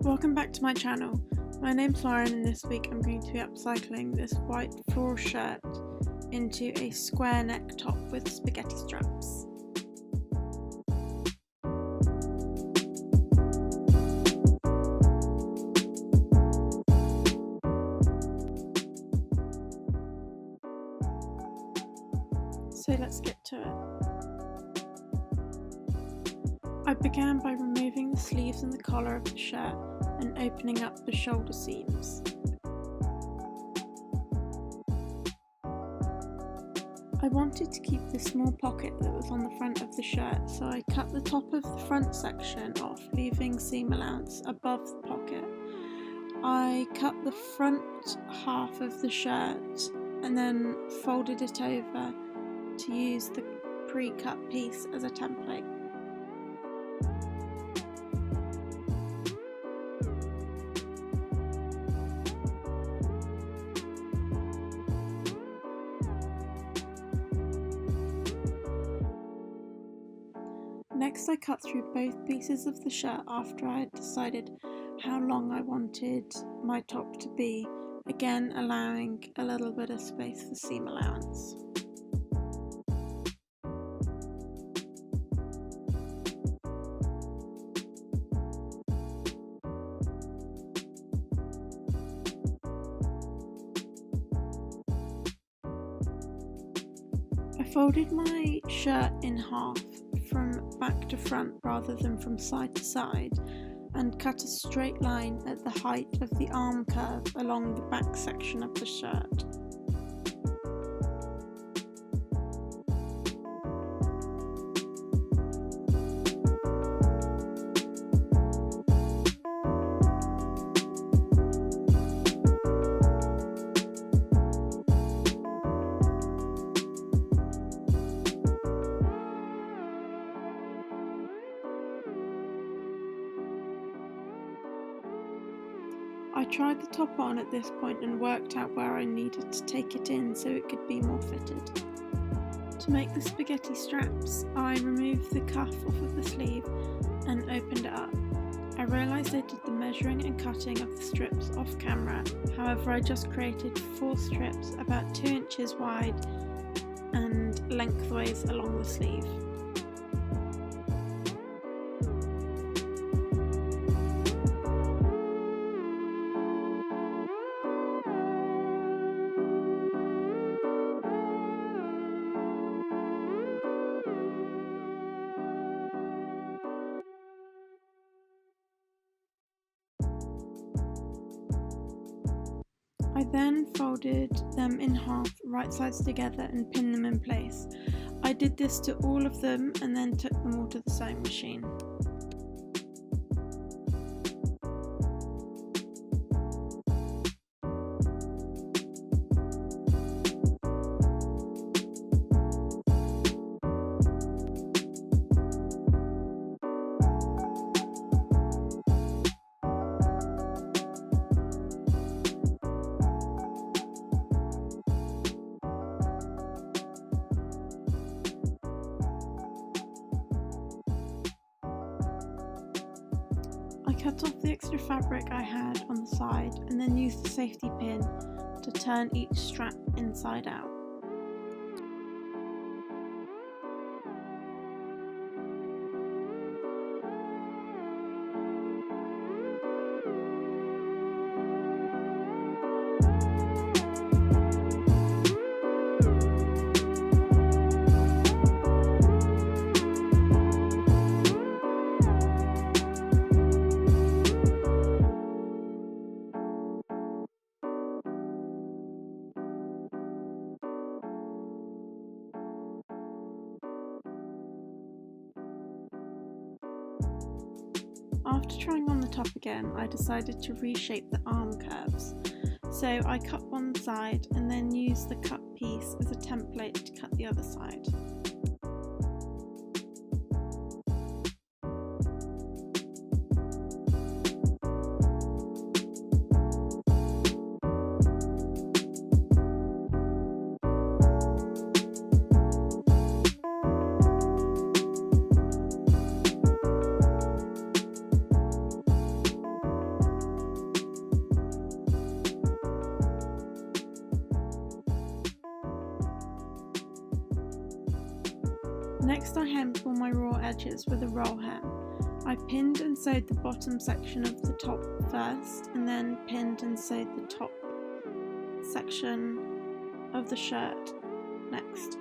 Welcome back to my channel. My name's Lauren and this week I'm going to be upcycling this white floral shirt into a square neck top with spaghetti straps. So let's get to it. I began by removing the sleeves and the collar of the shirt and opening up the shoulder seams. I wanted to keep the small pocket that was on the front of the shirt, so I cut the top of the front section off, leaving seam allowance above the pocket. I cut the front half of the shirt and then folded it over to use the pre-cut piece as a template. Next I cut through both pieces of the shirt after I had decided how long I wanted my top to be, again allowing a little bit of space for seam allowance. I folded my shirt in half from back to front rather than from side to side and cut a straight line at the height of the arm curve along the back section of the shirt. I tried the top on at this point and worked out where I needed to take it in so it could be more fitted. To make the spaghetti straps, I removed the cuff off of the sleeve and opened it up. I realised I did the measuring and cutting of the strips off camera, however I just created 4 strips about 2 inches wide and lengthways along the sleeve. I then folded them in half, right sides together, and pinned them in place. I did this to all of them and then took them all to the sewing machine. I cut off the extra fabric I had on the side and then used the safety pin to turn each strap inside out. After trying on the top again, I decided to reshape the arm curves. So I cut one side and then used the cut piece as a template to cut the other side. Next I hemmed all my raw edges with a roll hem. I pinned and sewed the bottom section of the top first, and then pinned and sewed the top section of the shirt next.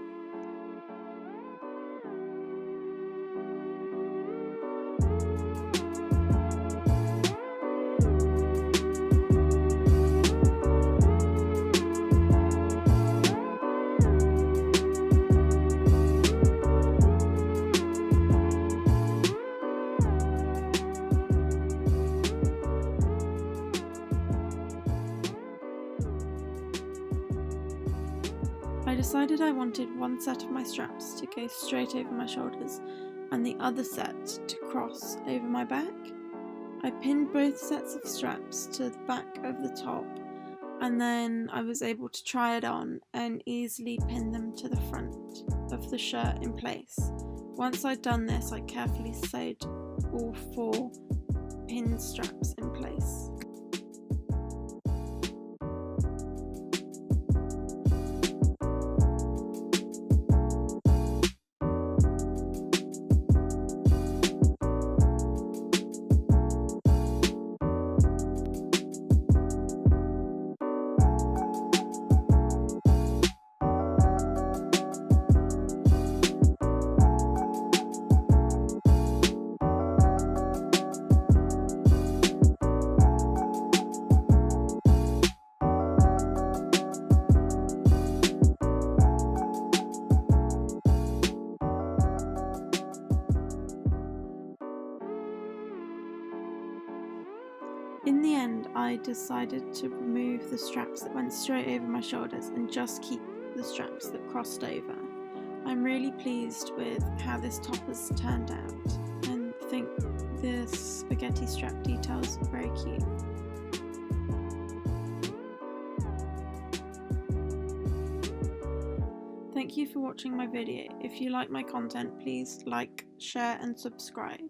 I decided I wanted one set of my straps to go straight over my shoulders and the other set to cross over my back. I pinned both sets of straps to the back of the top, and then I was able to try it on and easily pin them to the front of the shirt in place. Once I'd done this, I carefully sewed all 4 pin straps in place. In the end, I decided to remove the straps that went straight over my shoulders and just keep the straps that crossed over. I'm really pleased with how this top has turned out and think the spaghetti strap details are very cute. Thank you for watching my video. If you like my content, please like, share and subscribe.